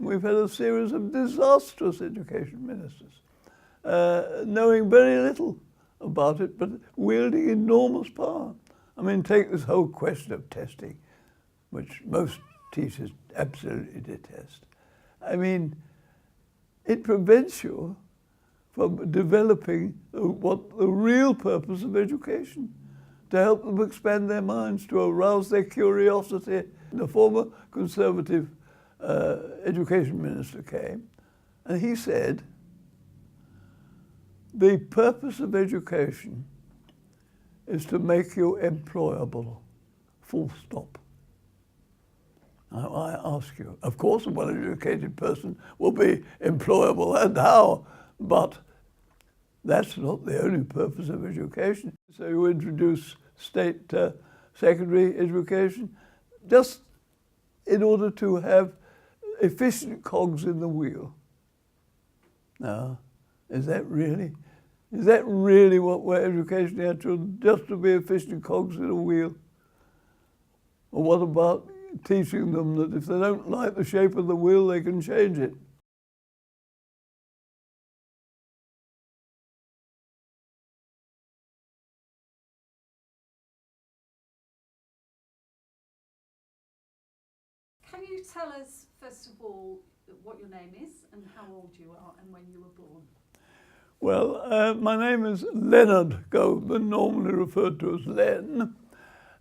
we've had a series of disastrous education ministers, knowing very little about it, but wielding enormous power. I mean, take this whole question of testing, which most teachers absolutely detest. I mean, it prevents you from developing what the real purpose of education, to help them expand their minds, to arouse their curiosity. The former Conservative education minister came, and he said, the purpose of education is to make you employable, full stop. Now, I ask you, of course a well-educated person will be employable, and how? But that's not the only purpose of education. So you introduce state secondary education just in order to have efficient cogs in the wheel. Now, is that really what we're educating our children, just to be efficient cogs in a wheel? Or what about teaching them that if they don't like the shape of the wheel, they can change it? Can you tell us, first of all, what your name is and how old you are and when you were born? Well, my name is Len Goldman, normally referred to as Len.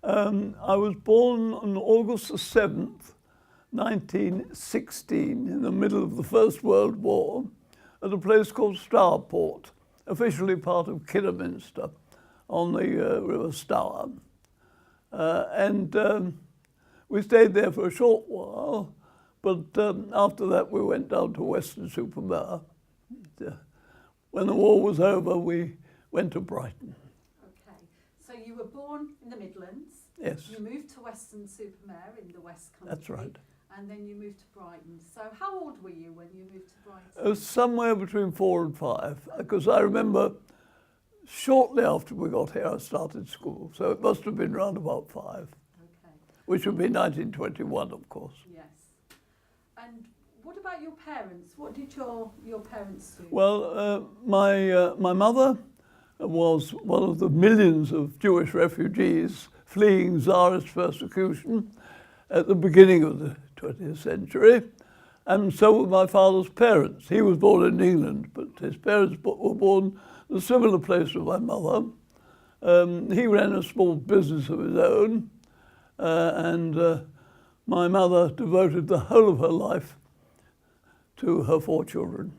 I was born on August the 7th, 1916, in the middle of the First World War, at a place called Stourport, officially part of Kidderminster, on the River Stour. We stayed there for a short while, but after that we went down to Weston-super-Mare. When the war was over, we went to Brighton. Okay, so you were born in the Midlands. Yes. You moved to Weston-super-Mare in the West Country. That's right. And then you moved to Brighton. So how old were you when you moved to Brighton? Somewhere between 4 and 5, because I remember shortly after we got here I started school, so it must have been round about 5. Okay. Which would be 1921, of course. Yes. And what about your parents? What did your parents do? Well, my mother was one of the millions of Jewish refugees fleeing Tsarist persecution at the beginning of the 20th century, and so were my father's parents. He was born in England, but his parents were born in a similar place to my mother. He ran a small business of his own, and my mother devoted the whole of her life to her 4 children.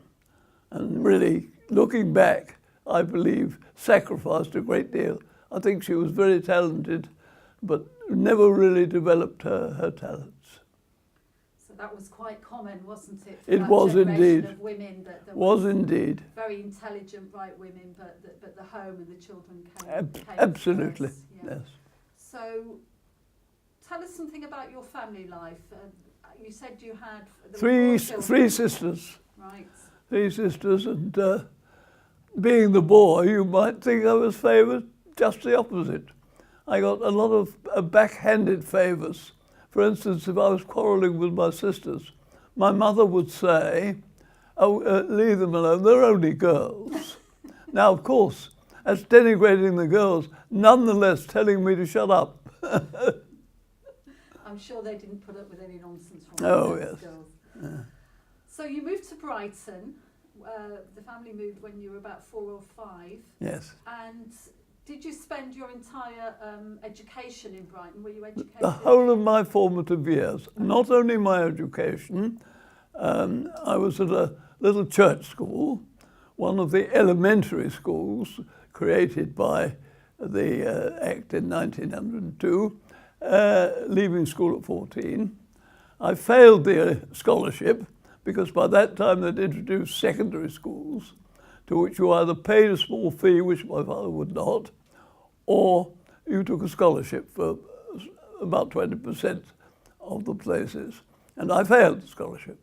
And really, looking back, I believe, sacrificed a great deal. I think she was very talented, but never really developed her talents. So that was quite common, wasn't it? It was indeed. Of women that was indeed. Very intelligent, bright women, but the home and the children came absolutely, first, yeah. Yes. So, tell us something about your family life. You said you had three sisters. Right. 3 sisters, and being the boy, you might think I was favoured. Just the opposite. I got a lot of backhanded favours. For instance, if I was quarrelling with my sisters, my mother would say, "Oh, leave them alone, they're only girls." Now, of course, that's denigrating the girls, nonetheless telling me to shut up. I'm sure they didn't put up with any nonsense from those girls. Yeah. So you moved to Brighton. The family moved when you were about 4 or 5. Yes. And did you spend your entire education in Brighton? Were you educated? The whole of my formative years. Not only my education. I was at a little church school, one of the elementary schools created by the Act in 1902, leaving school at 14. I failed the scholarship because by that time they'd introduced secondary schools to which you either paid a small fee, which my father would not, or you took a scholarship for about 20% of the places. And I failed the scholarship.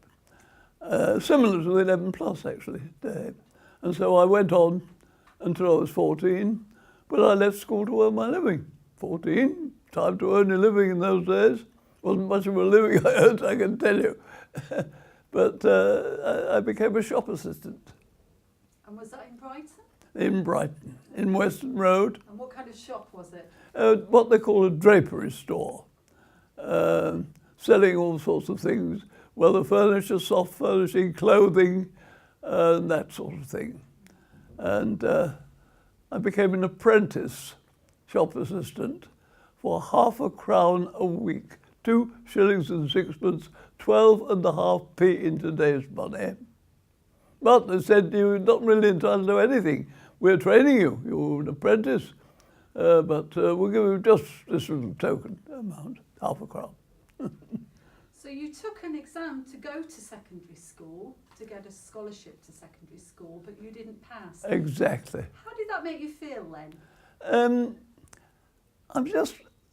Similar to the 11 plus actually today. And so I went on until I was 14, but I left school to earn my living. 14, time to earn a living in those days. Wasn't much of a living I earned, I can tell you. But I became a shop assistant. And was that in Brighton? In Brighton, in Western Road. And what kind of shop was it? What they call a drapery store, selling all sorts of things, whether furniture, soft furnishing, clothing, that sort of thing. And I became an apprentice shop assistant for £0.50 a week, 2 shillings and sixpence, 12.5p in today's money. But they said, you're not really entitled to anything. We're training you. You're an apprentice. But we'll give you just this little token amount, £0.50. So you took an exam to go to secondary school, to get a scholarship to secondary school, but you didn't pass. Exactly. How did that make you feel then?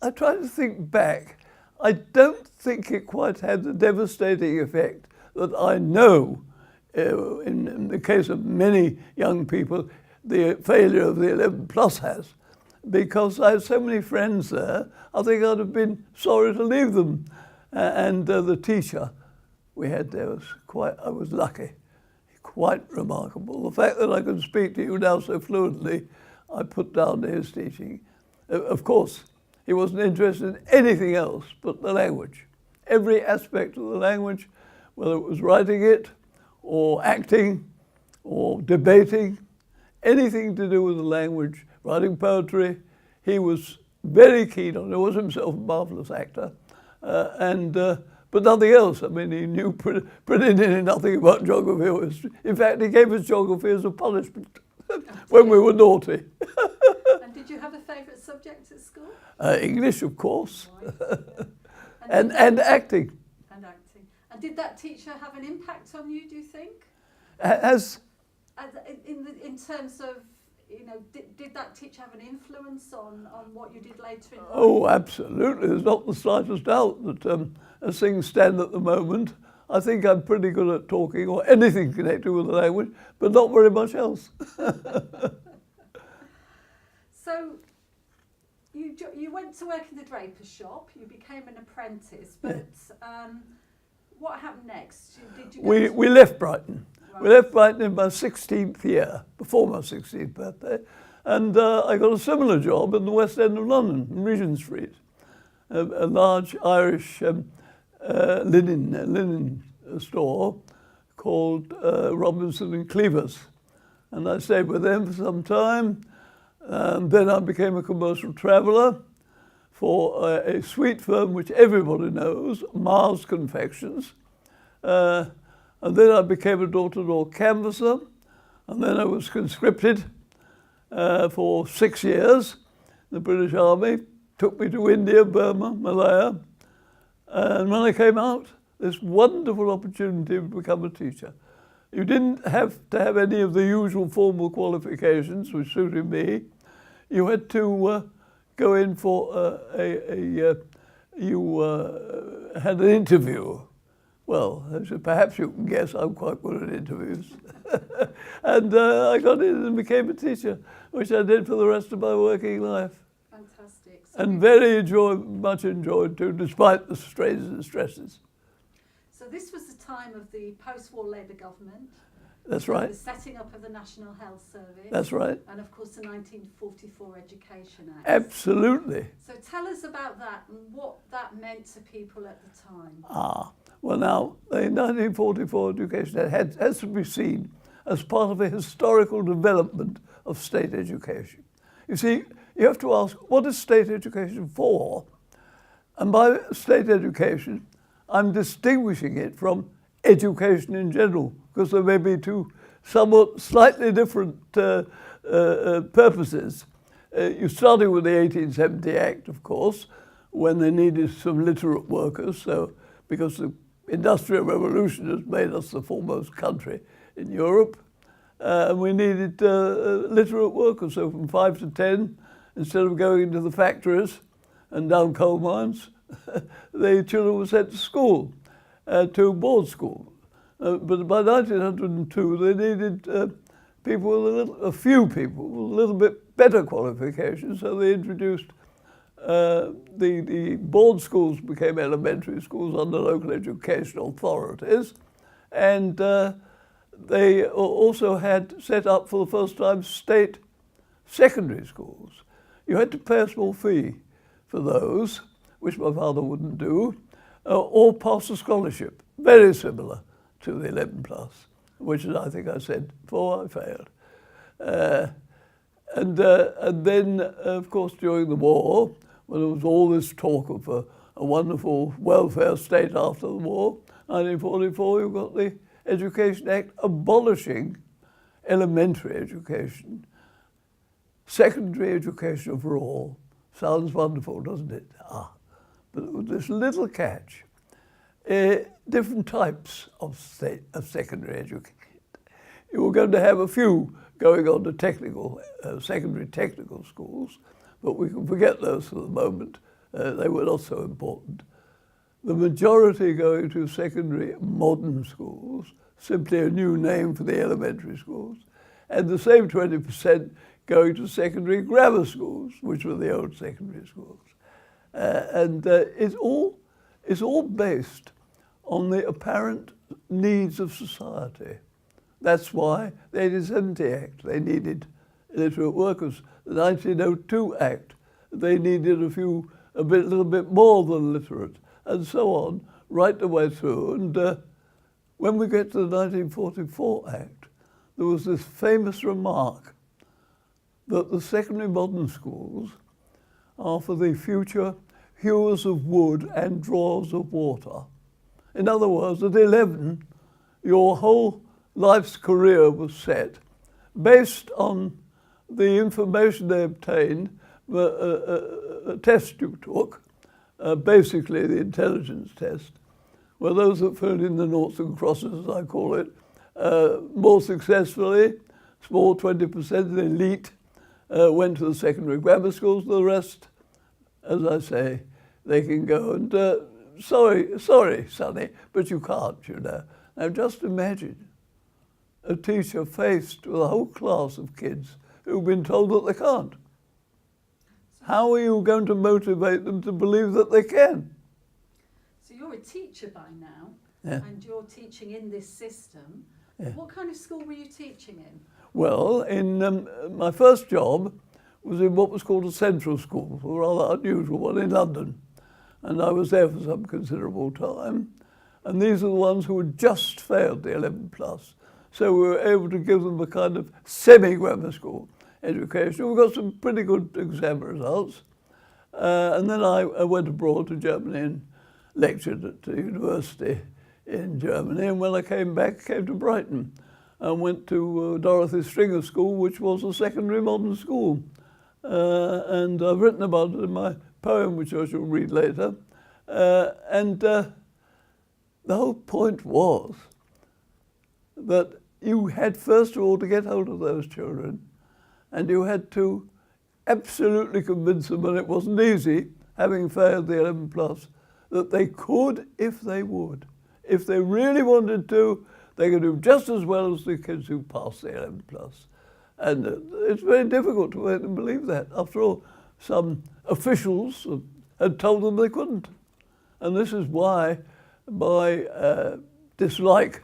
I try to think back. I don't think it quite had the devastating effect that I know in the case of many young people, the failure of the 11 plus has. Because I had so many friends there, I think I'd have been sorry to leave them. And the teacher we had there I was lucky, quite remarkable. The fact that I can speak to you now so fluently, I put down to his teaching. Of course, he wasn't interested in anything else but the language. Every aspect of the language, whether it was writing it, or acting, or debating, anything to do with the language, writing poetry, he was very keen on. He was himself a marvellous actor, but nothing else. I mean, he knew pretty nearly nothing about geography or history. In fact, he gave us geography as a punishment when we were naughty. And did you have a favourite subject at school? English, of course, Right. and acting. And acting. And did that teacher have an impact on you, do you think? In terms of, you know, did that teacher have an influence on what you did later in life? Oh, absolutely. There's not the slightest doubt that as things stand at the moment, I think I'm pretty good at talking or anything connected with the language, but not very much else. So you went to work in the draper's shop, you became an apprentice, but what happened next? Did you we left Brighton. Right. We left Brighton in my 16th year, before my 16th birthday, and I got a similar job in the West End of London, in Regent Street, a large Irish linen store called Robinson and Cleaver's. And I stayed with them for some time. Then I became a commercial traveller for a sweet firm which everybody knows, Mars Confections. And then I became a door-to-door canvasser, and then I was conscripted for 6 years. The British Army took me to India, Burma, Malaya, and when I came out, this wonderful opportunity to become a teacher. You didn't have to have any of the usual formal qualifications, which suited me. You had to go in for you had an interview. Well, as perhaps you can guess, I'm quite good at interviews. And I got in and became a teacher, which I did for the rest of my working life. Fantastic. So And much enjoyed too, despite the strains and stresses. So this was the time of the post-war Labour government. That's right. The setting up of the National Health Service. That's right. And of course the 1944 Education Act. Absolutely. So tell us about that and what that meant to people at the time. Well now, the 1944 Education Act has to be seen as part of a historical development of state education. You see, you have to ask, what is state education for? And by state education, I'm distinguishing it from education in general, because there may be two somewhat slightly different purposes. You started with the 1870 Act, of course, when they needed some literate workers, so because the Industrial Revolution has made us the foremost country in Europe, and we needed literate workers, so from 5 to 10, instead of going into the factories and down coal mines, the children were sent to school, to board school. But by 1902, they needed people with a few people with a little bit better qualifications, so they introduced the board schools became elementary schools under local education authorities, And they also had set up for the first time state secondary schools. You had to pay a small fee for those, which my father wouldn't do, or pass a scholarship, very similar to the 11 plus, which is, I think I said before, I failed. And then, of course, during the war, when there was all this talk of a wonderful welfare state after the war, 1944, you got the Education Act abolishing elementary education, secondary education for all. Sounds wonderful, doesn't it? But with this little catch. Different types of secondary education. You were going to have a few going on to technical, secondary technical schools, but we can forget those for the moment. They were not so important. The majority going to secondary modern schools, simply a new name for the elementary schools, and the same 20% going to secondary grammar schools, which were the old secondary schools. It's all based on the apparent needs of society. That's why the 1870 Act, they needed illiterate workers. The 1902 Act, they needed a little bit more than literate, and so on, right the way through. And when we get to the 1944 Act, there was this famous remark that the secondary modern schools are for the future hewers of wood and drawers of water. In other words, at 11, your whole life's career was set based on the information they obtained, a test you took, basically the intelligence test, where those that filled in the noughts and crosses, as I call it, more successfully, small 20% the elite, went to the secondary grammar schools. The rest, as I say, they can go and, sorry, Sonny, but you can't, you know. Now just imagine a teacher faced with a whole class of kids who've been told that they can't. How are you going to motivate them to believe that they can? So you're a teacher by now, yeah. And you're teaching in this system. Yeah. What kind of school were you teaching in? Well, in my first job was in what was called a central school, a rather unusual one in London. And I was there for some considerable time. And these are the ones who had just failed the 11 plus. So we were able to give them a kind of semi-grammar school education. We got some pretty good exam results. And then I went abroad to Germany and lectured at the university in Germany. And when I came back, came to Brighton and went to Dorothy Stringer School, which was a secondary modern school. And I've written about it in my poem, which I shall read later. The whole point was that you had, first of all, to get hold of those children, and you had to absolutely convince them, and it wasn't easy, having failed the 11 plus, that they could if they would. If they really wanted to, they could do just as well as the kids who passed the 11 plus. And it's very difficult to make them believe that. After all, some officials had told them they couldn't. And this is why my dislike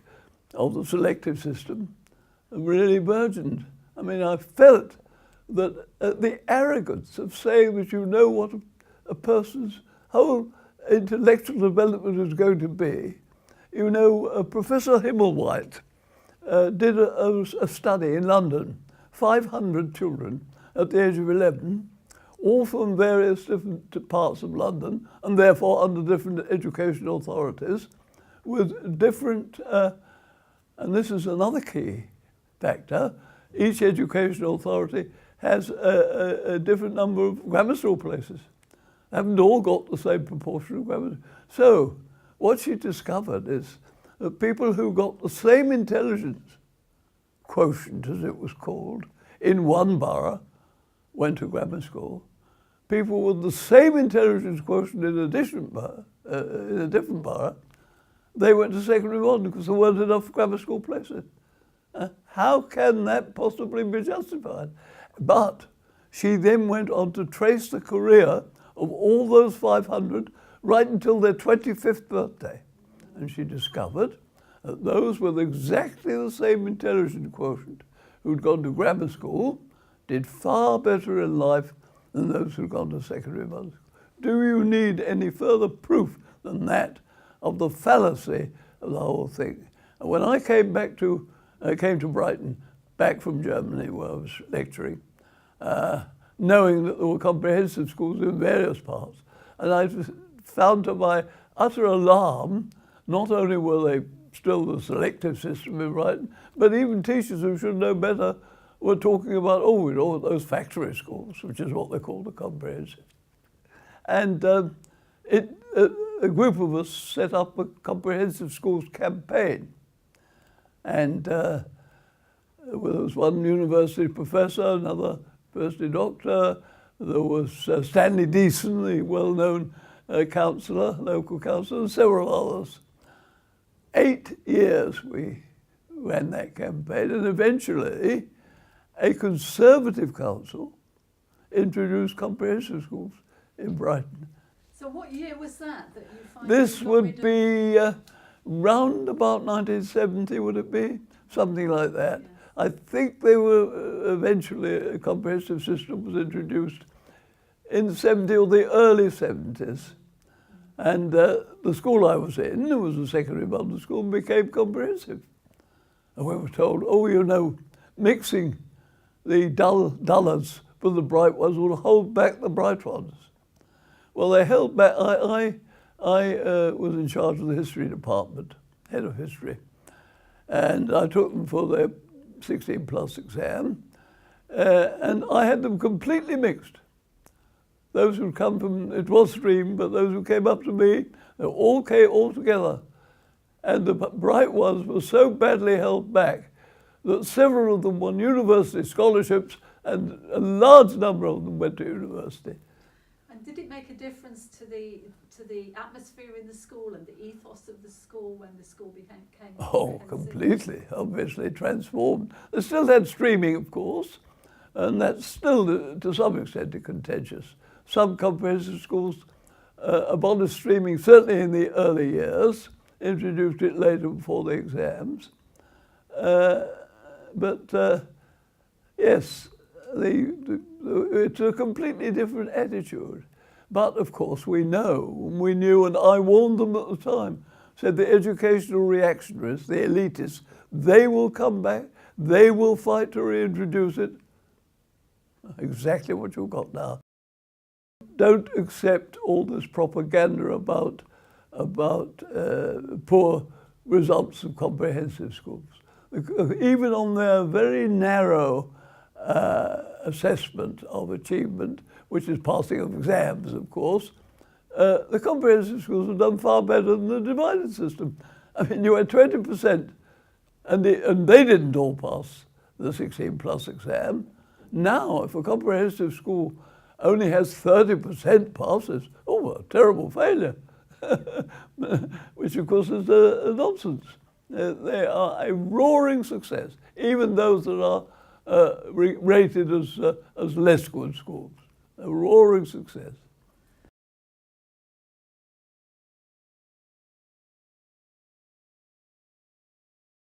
of the selective system really burgeoned. I mean, I felt that the arrogance of saying that you know what a person's whole intellectual development is going to be. You know, Professor Himmelwhite did a study in London, 500 children at the age of 11, all from various different parts of London, and therefore under different educational authorities, with different, and this is another key factor, each educational authority has a different number of grammar school places. They haven't all got the same proportion of grammar. So what she discovered is that people who got the same intelligence quotient, as it was called, in one borough went to grammar school. People with the same intelligence quotient in a different borough, they went to secondary modern because there weren't enough grammar school places. How can that possibly be justified? But she then went on to trace the career of all those 500 right until their 25th birthday. And she discovered that those with exactly the same intelligence quotient who'd gone to grammar school did far better in life than those who'd gone to secondary school. Do you need any further proof than that of the fallacy of the whole thing? And when I came to Brighton, back from Germany where I was lecturing, knowing that there were comprehensive schools in various parts, and I found to my utter alarm, not only were they still the selective system in Brighton, but even teachers who should know better were talking about, those factory schools, which is what they call the comprehensive. And a group of us set up a comprehensive schools campaign. And there was one university professor, another university doctor, there was Stanley Deason, the well-known local councillor, and several others. 8 years we ran that campaign, and eventually a Conservative council introduced comprehensive schools in Brighton. So what year was that you finally This would be round about 1970, would it be? Something like that. Yes. I think they were eventually, a comprehensive system was introduced in the 70s or the early 70s. And the school I was in, it was a secondary modern school, became comprehensive. And we were told, mixing the dullards with the bright ones will hold back the bright ones. Well, they held back. I was in charge of the history department, head of history, and I took them for their 16 plus exam, and I had them completely mixed. Those who come from, it was stream, but those who came up to me, they all came all together. And the bright ones were so badly held back that several of them won university scholarships, and a large number of them went to university. And did it make a difference to the atmosphere in the school and the ethos of the school when the school became completely, obviously transformed. They still had streaming, of course, and that's still, to some extent, contentious. Some comprehensive schools abolished streaming, certainly in the early years, introduced it later before the exams. Yes, it's a completely different attitude. But of course we knew, and I warned them at the time, said the educational reactionaries, the elitists, they will come back, they will fight to reintroduce it. Exactly what you've got now. Don't accept all this propaganda about poor results of comprehensive schools. Even on their very narrow assessment of achievement, which is passing of exams, of course, the comprehensive schools have done far better than the divided system. I mean, you had 20%, and they didn't all pass the 16 plus exam. Now, if a comprehensive school only has 30% passes, a terrible failure, which of course is a nonsense. They are a roaring success, even those that are rated as less good schools. A roaring success.